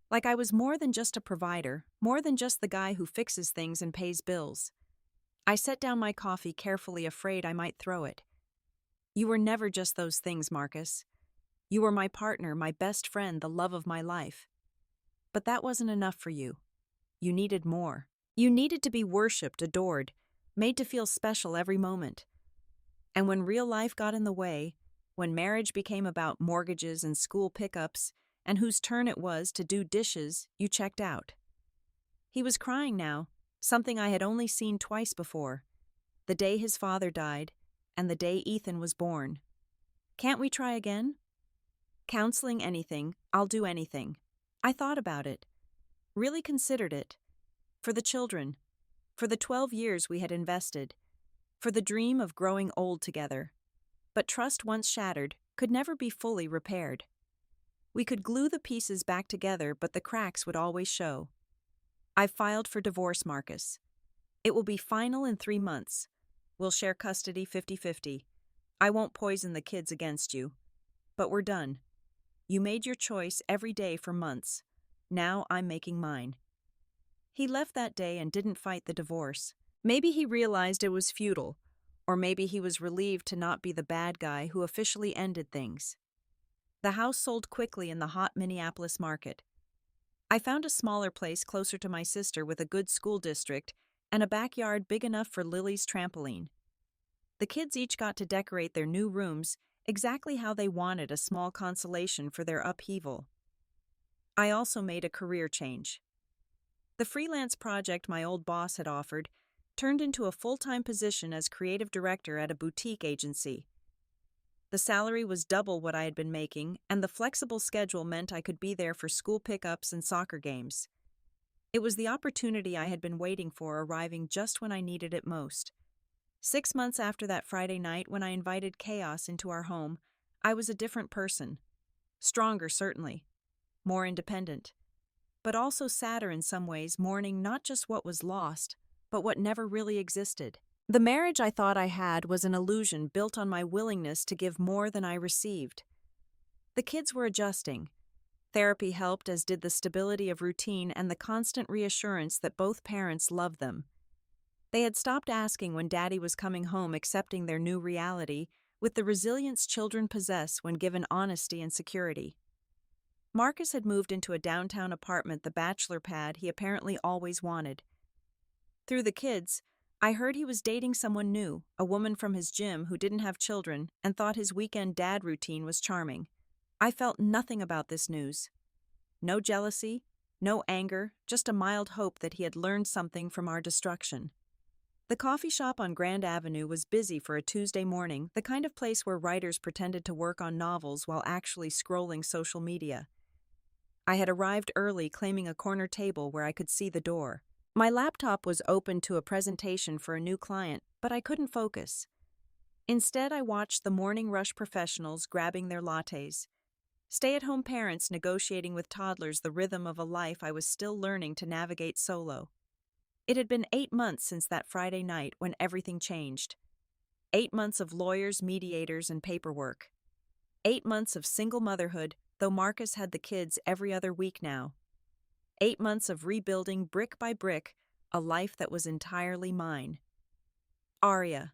Like I was more than just a provider, more than just the guy who fixes things and pays bills. I set down my coffee carefully, afraid I might throw it. "You were never just those things, Marcus. You were my partner, my best friend, the love of my life. But that wasn't enough for you. You needed more. You needed to be worshipped, adored, made to feel special every moment. And when real life got in the way, when marriage became about mortgages and school pickups, and whose turn it was to do dishes, you checked out." He was crying now, something I had only seen twice before. The day his father died, and the day Ethan was born. "Can't we try again?" "Counseling, anything. I'll do anything." I thought about it. Really considered it. For the children. For the 12 years we had invested. For the dream of growing old together. But trust once shattered could never be fully repaired. We could glue the pieces back together, but the cracks would always show. I've filed for divorce, Marcus. It will be final in 3 months. We'll share custody 50-50. I won't poison the kids against you. But we're done. You made your choice every day for months. Now I'm making mine. He left that day and didn't fight the divorce. Maybe he realized it was futile, or maybe he was relieved to not be the bad guy who officially ended things. The house sold quickly in the hot Minneapolis market. I found a smaller place closer to my sister with a good school district and a backyard big enough for Lily's trampoline. The kids each got to decorate their new rooms exactly how they wanted, a small consolation for their upheaval. I also made a career change. The freelance project my old boss had offered turned into a full-time position as creative director at a boutique agency. The salary was double what I had been making, and the flexible schedule meant I could be there for school pickups and soccer games. It was the opportunity I had been waiting for, arriving just when I needed it most. 6 months after that Friday night when I invited chaos into our home, I was a different person. Stronger, certainly. More independent. But also sadder in some ways, mourning not just what was lost, but what never really existed. The marriage I thought I had was an illusion built on my willingness to give more than I received. The kids were adjusting. Therapy helped, as did the stability of routine and the constant reassurance that both parents loved them. They had stopped asking when Daddy was coming home, accepting their new reality with the resilience children possess when given honesty and security. Marcus had moved into a downtown apartment, the bachelor pad he apparently always wanted. Through the kids, I heard he was dating someone new, a woman from his gym who didn't have children and thought his weekend dad routine was charming. I felt nothing about this news. No jealousy, no anger, just a mild hope that he had learned something from our destruction. The coffee shop on Grand Avenue was busy for a Tuesday morning, the kind of place where writers pretended to work on novels while actually scrolling social media. I had arrived early, claiming a corner table where I could see the door. My laptop was open to a presentation for a new client, but I couldn't focus. Instead, I watched the morning rush professionals grabbing their lattes. Stay-at-home parents negotiating with toddlers the rhythm of a life I was still learning to navigate solo. It had been 8 months since that Friday night when everything changed. 8 months of lawyers, mediators, and paperwork. 8 months of single motherhood, though Marcus had the kids every other week now. 8 months of rebuilding brick by brick a life that was entirely mine. Aria.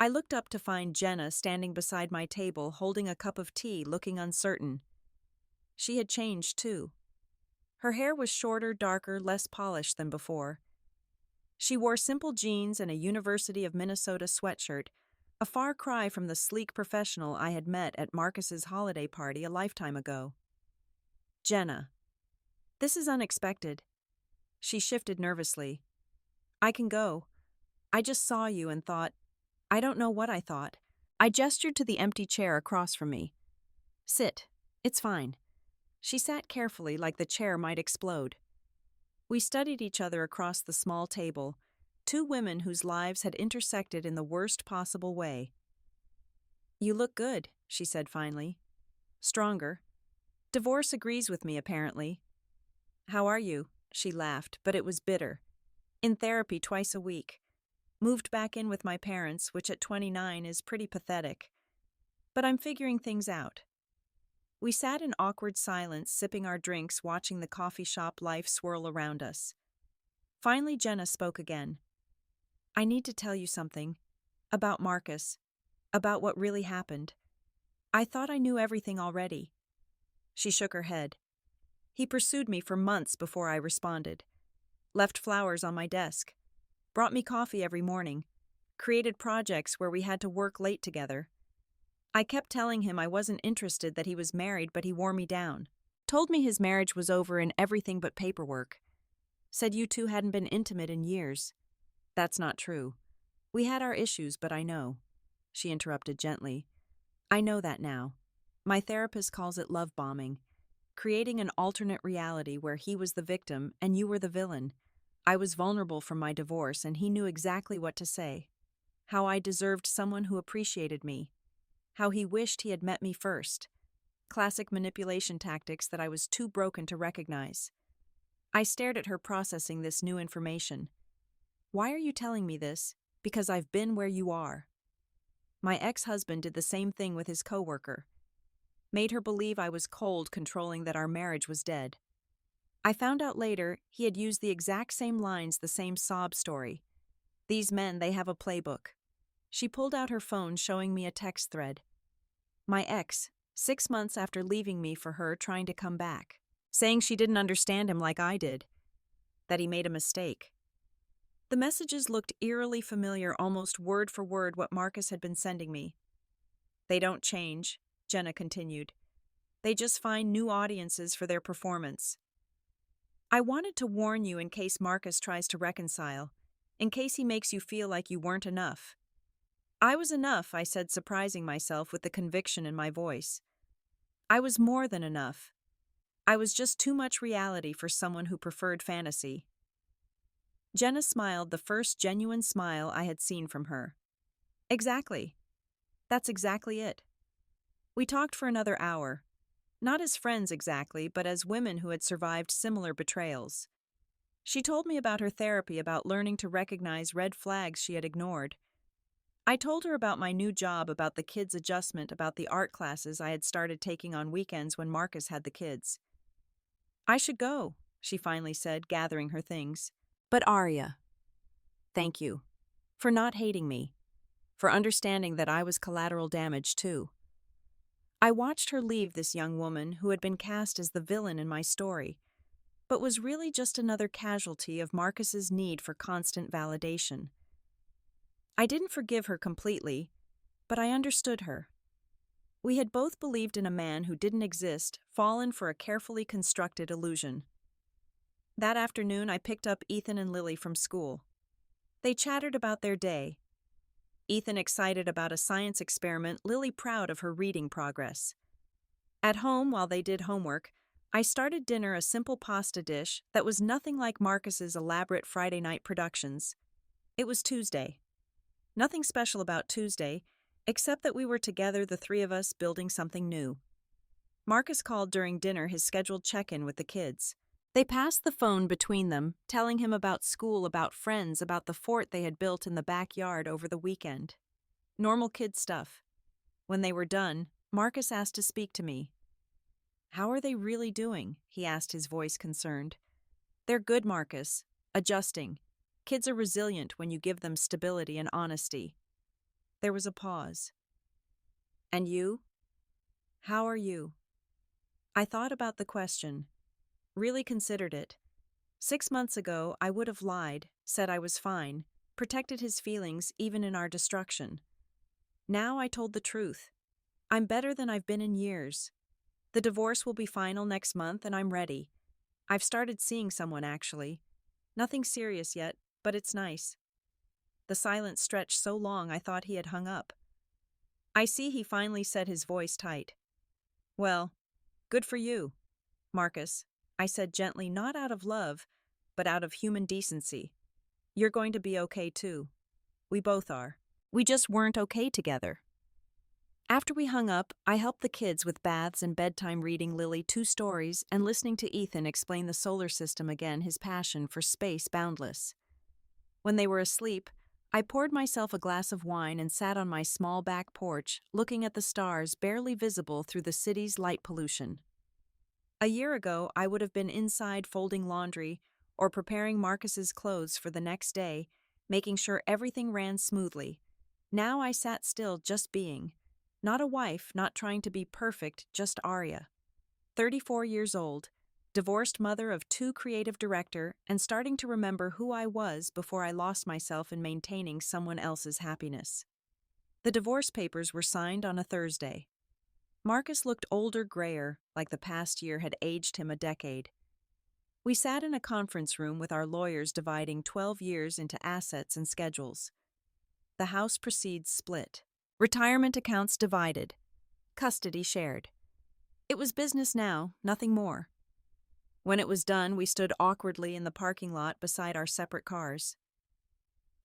I looked up to find Jenna standing beside my table, holding a cup of tea, looking uncertain. She had changed, too. Her hair was shorter, darker, less polished than before. She wore simple jeans and a University of Minnesota sweatshirt, a far cry from the sleek professional I had met at Marcus's holiday party a lifetime ago. Jenna. This is unexpected. She shifted nervously. I can go. I just saw you and thought, I don't know what I thought. I gestured to the empty chair across from me. Sit. It's fine. She sat carefully, like the chair might explode. We studied each other across the small table, two women whose lives had intersected in the worst possible way. You look good, she said finally. Stronger. Divorce agrees with me, apparently. How are you? She laughed, but it was bitter. In therapy twice a week. Moved back in with my parents, which at 29 is pretty pathetic. But I'm figuring things out. We sat in awkward silence, sipping our drinks, watching the coffee shop life swirl around us. Finally, Jenna spoke again. I need to tell you something. About Marcus. About what really happened. I thought I knew everything already. She shook her head. He pursued me for months before I responded. Left flowers on my desk. Brought me coffee every morning. Created projects where we had to work late together. I kept telling him I wasn't interested, that he was married, but he wore me down. Told me his marriage was over in everything but paperwork. Said you two hadn't been intimate in years. That's not true. We had our issues, but I know. She interrupted gently. I know that now. My therapist calls it love bombing. Creating an alternate reality where he was the victim and you were the villain. I was vulnerable from my divorce and he knew exactly what to say. How I deserved someone who appreciated me. How he wished he had met me first. Classic manipulation tactics that I was too broken to recognize. I stared at her processing this new information. Why are you telling me this? Because I've been where you are. My ex-husband did the same thing with his coworker. Made her believe I was cold, controlling that our marriage was dead. I found out later he had used the exact same lines, the same sob story. These men, they have a playbook. She pulled out her phone, showing me a text thread. My ex, 6 months after leaving me for her, trying to come back, saying she didn't understand him like I did, that he made a mistake. The messages looked eerily familiar, almost word for word what Marcus had been sending me. They don't change, Jenna continued. They just find new audiences for their performance. I wanted to warn you in case Marcus tries to reconcile, in case he makes you feel like you weren't enough. I was enough, I said, surprising myself with the conviction in my voice. I was more than enough. I was just too much reality for someone who preferred fantasy. Jenna smiled, the first genuine smile I had seen from her. Exactly. That's exactly it. We talked for another hour. Not as friends exactly, but as women who had survived similar betrayals. She told me about her therapy, about learning to recognize red flags she had ignored. I told her about my new job, about the kids' adjustment, about the art classes I had started taking on weekends when Marcus had the kids. I should go, she finally said, gathering her things. But Arya, thank you. For not hating me. For understanding that I was collateral damage too. I watched her leave, this young woman who had been cast as the villain in my story, but was really just another casualty of Marcus's need for constant validation. I didn't forgive her completely, but I understood her. We had both believed in a man who didn't exist, fallen for a carefully constructed illusion. That afternoon, I picked up Ethan and Lily from school. They chattered about their day. Ethan excited about a science experiment, Lily proud of her reading progress. At home, while they did homework, I started dinner, a simple pasta dish that was nothing like Marcus's elaborate Friday night productions. It was Tuesday. Nothing special about Tuesday, except that we were together, the three of us, building something new. Marcus called during dinner, his scheduled check-in with the kids. They passed the phone between them, telling him about school, about friends, about the fort they had built in the backyard over the weekend. Normal kid stuff. When they were done, Marcus asked to speak to me. How are they really doing? He asked, his voice concerned. They're good, Marcus. Adjusting. Kids are resilient when you give them stability and honesty. There was a pause. And you? How are you? I thought about the question. Really considered it. 6 months ago, I would have lied, said I was fine, protected his feelings even in our destruction. Now I told the truth. I'm better than I've been in years. The divorce will be final next month and I'm ready. I've started seeing someone, actually. Nothing serious yet, but it's nice. The silence stretched so long I thought he had hung up. I see, he finally said, his voice tight. Well, good for you, Marcus, I said gently, not out of love, but out of human decency. You're going to be okay too. We both are. We just weren't okay together. After we hung up, I helped the kids with baths and bedtime, reading Lily 2 stories and listening to Ethan explain the solar system again, his passion for space boundless. When they were asleep, I poured myself a glass of wine and sat on my small back porch, looking at the stars barely visible through the city's light pollution. A year ago, I would have been inside folding laundry or preparing Marcus's clothes for the next day, making sure everything ran smoothly. Now I sat still, just being. Not a wife, not trying to be perfect, just Arya. 34 years old, divorced mother of 2, creative director, and starting to remember who I was before I lost myself in maintaining someone else's happiness. The divorce papers were signed on a Thursday. Marcus looked older, grayer, like the past year had aged him a decade. We sat in a conference room with our lawyers dividing 12 years into assets and schedules. The house proceeds split. Retirement accounts divided. Custody shared. It was business now, nothing more. When it was done, we stood awkwardly in the parking lot beside our separate cars.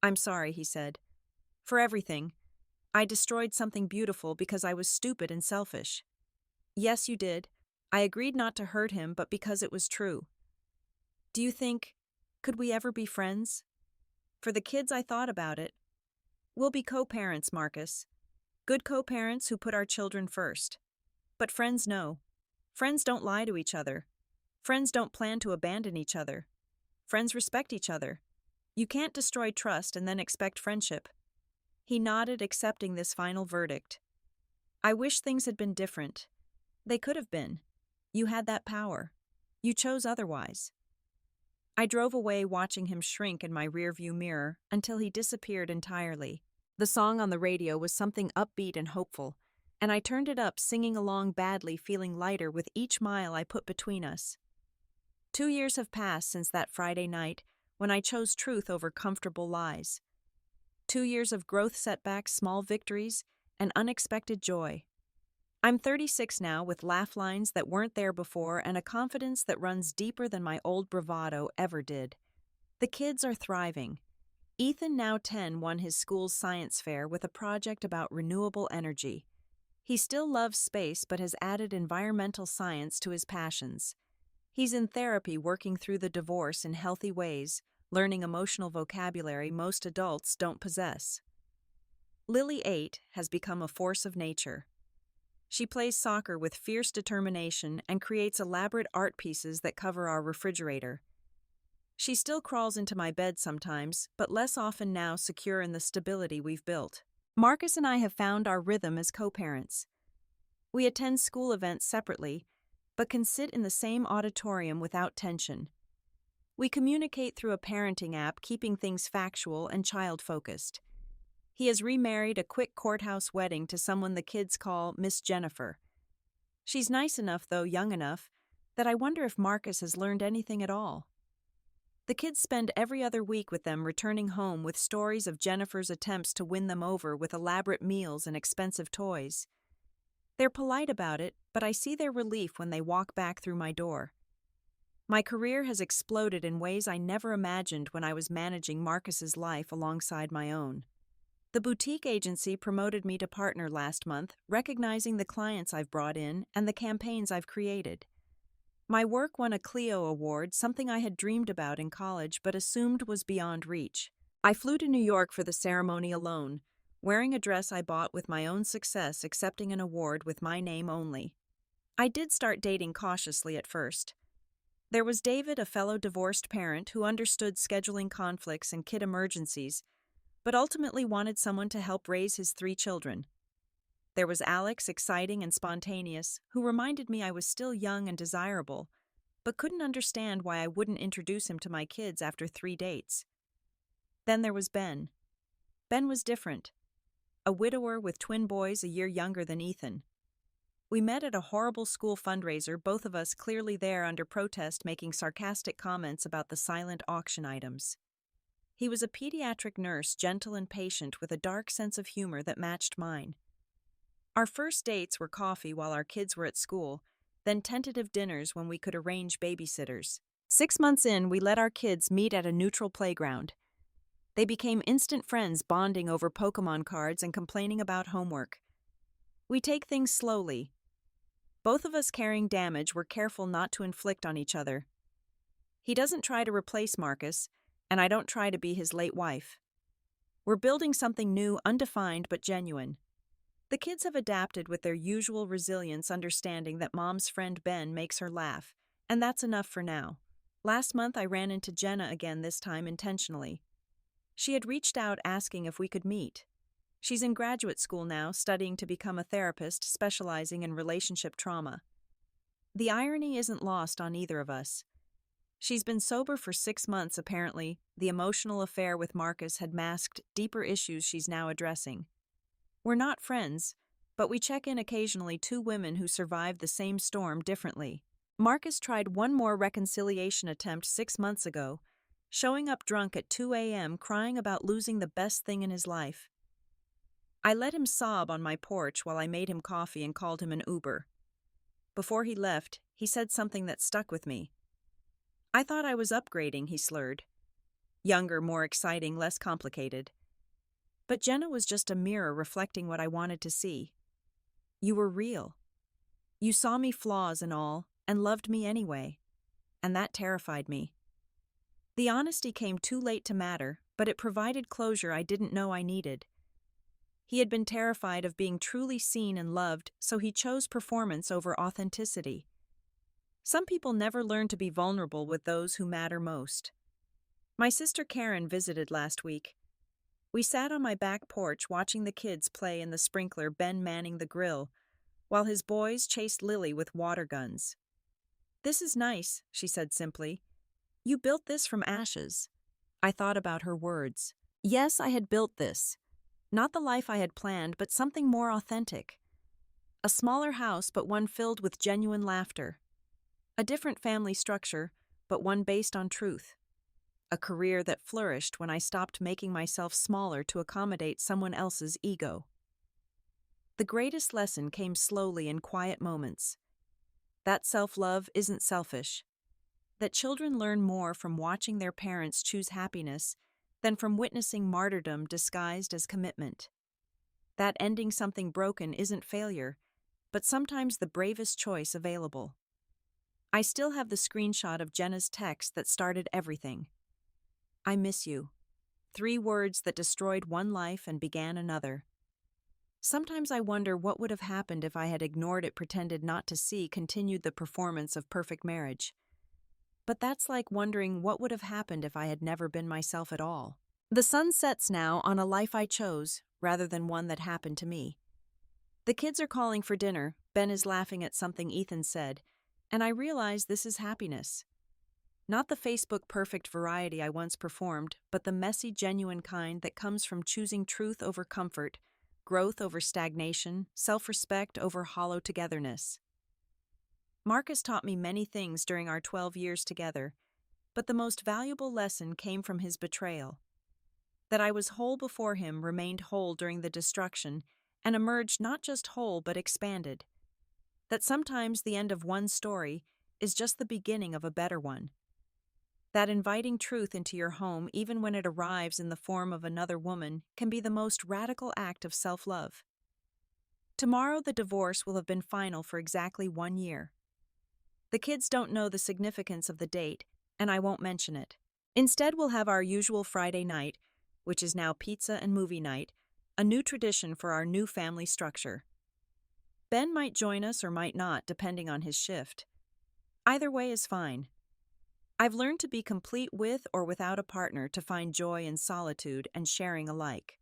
I'm sorry, he said. For everything. I destroyed something beautiful because I was stupid and selfish. Yes, you did. I agreed not to hurt him, but because it was true. Do you think, could we ever be friends? For the kids, I thought about it. We'll be co-parents, Marcus. Good co-parents who put our children first. But friends no. Friends don't lie to each other. Friends don't plan to abandon each other. Friends respect each other. You can't destroy trust and then expect friendship. He nodded, accepting this final verdict. I wish things had been different. They could have been. You had that power. You chose otherwise. I drove away watching him shrink in my rearview mirror until he disappeared entirely. The song on the radio was something upbeat and hopeful, and I turned it up singing along badly, feeling lighter with each mile I put between us. 2 years have passed since that Friday night when I chose truth over comfortable lies. 2 years of growth setbacks, small victories, and unexpected joy. I'm 36 now with laugh lines that weren't there before and a confidence that runs deeper than my old bravado ever did. The kids are thriving. Ethan, now 10, won his school's science fair with a project about renewable energy. He still loves space but has added environmental science to his passions. He's in therapy working through the divorce in healthy ways, learning emotional vocabulary most adults don't possess. Lily, 8, has become a force of nature. She plays soccer with fierce determination and creates elaborate art pieces that cover our refrigerator. She still crawls into my bed sometimes, but less often now, secure in the stability we've built. Marcus and I have found our rhythm as co-parents. We attend school events separately, but can sit in the same auditorium without tension. We communicate through a parenting app, keeping things factual and child-focused. He has remarried a quick courthouse wedding to someone the kids call Miss Jennifer. She's nice enough, though young enough, that I wonder if Marcus has learned anything at all. The kids spend every other week with them, returning home with stories of Jennifer's attempts to win them over with elaborate meals and expensive toys. They're polite about it, but I see their relief when they walk back through my door. My career has exploded in ways I never imagined when I was managing Marcus's life alongside my own. The boutique agency promoted me to partner last month, recognizing the clients I've brought in and the campaigns I've created. My work won a Clio Award, something I had dreamed about in college but assumed was beyond reach. I flew to New York for the ceremony alone, wearing a dress I bought with my own success, accepting an award with my name only. I did start dating cautiously at first. There was David, a fellow divorced parent who understood scheduling conflicts and kid emergencies, but ultimately wanted someone to help raise his 3 children. There was Alex, exciting and spontaneous, who reminded me I was still young and desirable, but couldn't understand why I wouldn't introduce him to my kids after 3 dates. Then there was Ben. Ben was different. A widower with twin boys a year younger than Ethan. We met at a horrible school fundraiser, both of us clearly there under protest, making sarcastic comments about the silent auction items. He was a pediatric nurse, gentle and patient, with a dark sense of humor that matched mine. Our first dates were coffee while our kids were at school, then tentative dinners when we could arrange babysitters. 6 months in, we let our kids meet at a neutral playground. They became instant friends, bonding over Pokemon cards and complaining about homework. We take things slowly. Both of us carrying damage, we're careful not to inflict on each other. He doesn't try to replace Marcus, and I don't try to be his late wife. We're building something new, undefined but genuine. The kids have adapted with their usual resilience, understanding that mom's friend Ben makes her laugh, and that's enough for now. Last month I ran into Jenna again, this time intentionally. She had reached out asking if we could meet. She's in graduate school now, studying to become a therapist, specializing in relationship trauma. The irony isn't lost on either of us. She's been sober for 6 months, apparently. The emotional affair with Marcus had masked deeper issues she's now addressing. We're not friends, but we check in occasionally, 2 women who survived the same storm differently. Marcus tried one more reconciliation attempt 6 months ago, showing up drunk at 2 a.m. crying about losing the best thing in his life. I let him sob on my porch while I made him coffee and called him an Uber. Before he left, he said something that stuck with me. I thought I was upgrading, he slurred. Younger, more exciting, less complicated. But Jenna was just a mirror reflecting what I wanted to see. You were real. You saw me flaws and all, and loved me anyway. And that terrified me. The honesty came too late to matter, but it provided closure I didn't know I needed. He had been terrified of being truly seen and loved, so he chose performance over authenticity. Some people never learn to be vulnerable with those who matter most. My sister Karen visited last week. We sat on my back porch watching the kids play in the sprinkler, Ben manning the grill, while his boys chased Lily with water guns. "This is nice," she said simply. "You built this from ashes." I thought about her words. Yes, I had built this. Not the life I had planned, but something more authentic. A smaller house, but one filled with genuine laughter. A different family structure, but one based on truth. A career that flourished when I stopped making myself smaller to accommodate someone else's ego. The greatest lesson came slowly in quiet moments. That self-love isn't selfish. That children learn more from watching their parents choose happiness than from witnessing martyrdom disguised as commitment. That ending something broken isn't failure, but sometimes the bravest choice available. I still have the screenshot of Jenna's text that started everything. "I miss you." 3 words that destroyed one life and began another. Sometimes I wonder what would have happened if I had ignored it, pretended not to see, continued the performance of perfect marriage. But that's like wondering what would have happened if I had never been myself at all. The sun sets now on a life I chose, rather than one that happened to me. The kids are calling for dinner, Ben is laughing at something Ethan said, and I realize this is happiness. Not the Facebook perfect variety I once performed, but the messy, genuine kind that comes from choosing truth over comfort, growth over stagnation, self-respect over hollow togetherness. Marcus taught me many things during our 12 years together, but the most valuable lesson came from his betrayal. That I was whole before him remained whole during the destruction, and emerged not just whole but expanded. That sometimes the end of one story is just the beginning of a better one. That inviting truth into your home, even when it arrives in the form of another woman, can be the most radical act of self-love. Tomorrow the divorce will have been final for exactly 1 year. The kids don't know the significance of the date, and I won't mention it. Instead, we'll have our usual Friday night, which is now pizza and movie night, a new tradition for our new family structure. Ben might join us or might not, depending on his shift. Either way is fine. I've learned to be complete with or without a partner, to find joy in solitude and sharing alike.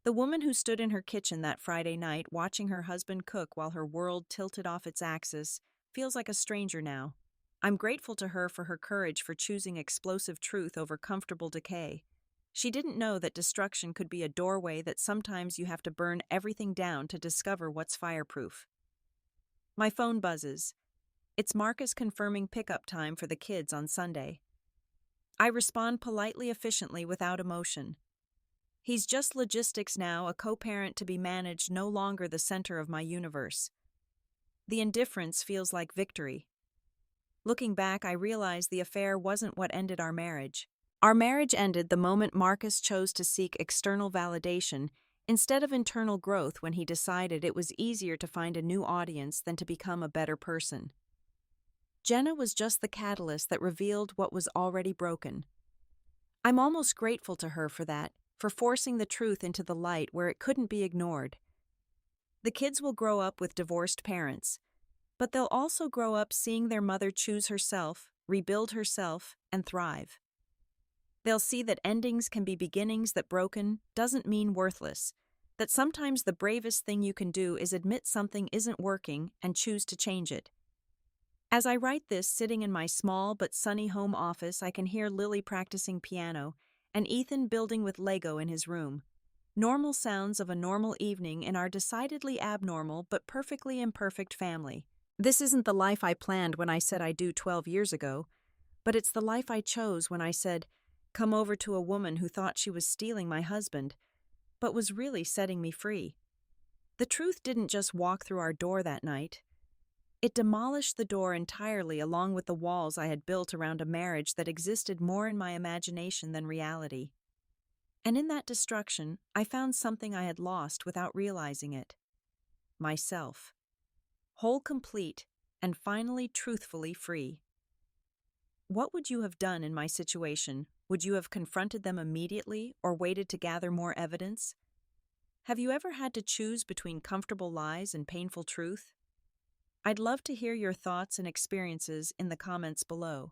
The woman who stood in her kitchen that Friday night watching her husband cook while her world tilted off its axis feels like a stranger now. I'm grateful to her for her courage for choosing explosive truth over comfortable decay. She didn't know that destruction could be a doorway, that sometimes you have to burn everything down to discover what's fireproof. My phone buzzes. It's Marcus confirming pickup time for the kids on Sunday. I respond politely, efficiently, without emotion. He's just logistics now, a co-parent to be managed, no longer the center of my universe. The indifference feels like victory. Looking back, I realize the affair wasn't what ended our marriage. Our marriage ended the moment Marcus chose to seek external validation instead of internal growth, when he decided it was easier to find a new audience than to become a better person. Jenna was just the catalyst that revealed what was already broken. I'm almost grateful to her for that, for forcing the truth into the light where it couldn't be ignored. The kids will grow up with divorced parents, but they'll also grow up seeing their mother choose herself, rebuild herself, and thrive. They'll see that endings can be beginnings, that broken doesn't mean worthless, that sometimes the bravest thing you can do is admit something isn't working and choose to change it. As I write this, sitting in my small but sunny home office, I can hear Lily practicing piano and Ethan building with Lego in his room. Normal sounds of a normal evening in our decidedly abnormal but perfectly imperfect family. This isn't the life I planned when I said I do 12 years ago, but it's the life I chose when I said, come over to a woman who thought she was stealing my husband, but was really setting me free. The truth didn't just walk through our door that night. It demolished the door entirely, along with the walls I had built around a marriage that existed more in my imagination than reality. And in that destruction, I found something I had lost without realizing it. Myself. whole, complete, and finally truthfully free. What would you have done in my situation? Would you have confronted them immediately or waited to gather more evidence? Have you ever had to choose between comfortable lies and painful truth? I'd love to hear your thoughts and experiences in the comments below.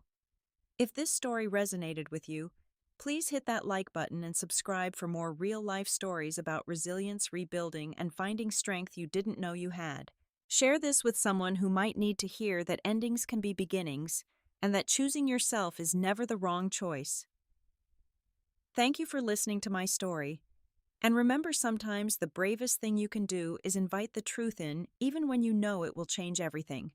If this story resonated with you, please hit that like button and subscribe for more real-life stories about resilience, rebuilding, and finding strength you didn't know you had. Share this with someone who might need to hear that endings can be beginnings and that choosing yourself is never the wrong choice. Thank you for listening to my story. And remember, sometimes the bravest thing you can do is invite the truth in, even when you know it will change everything.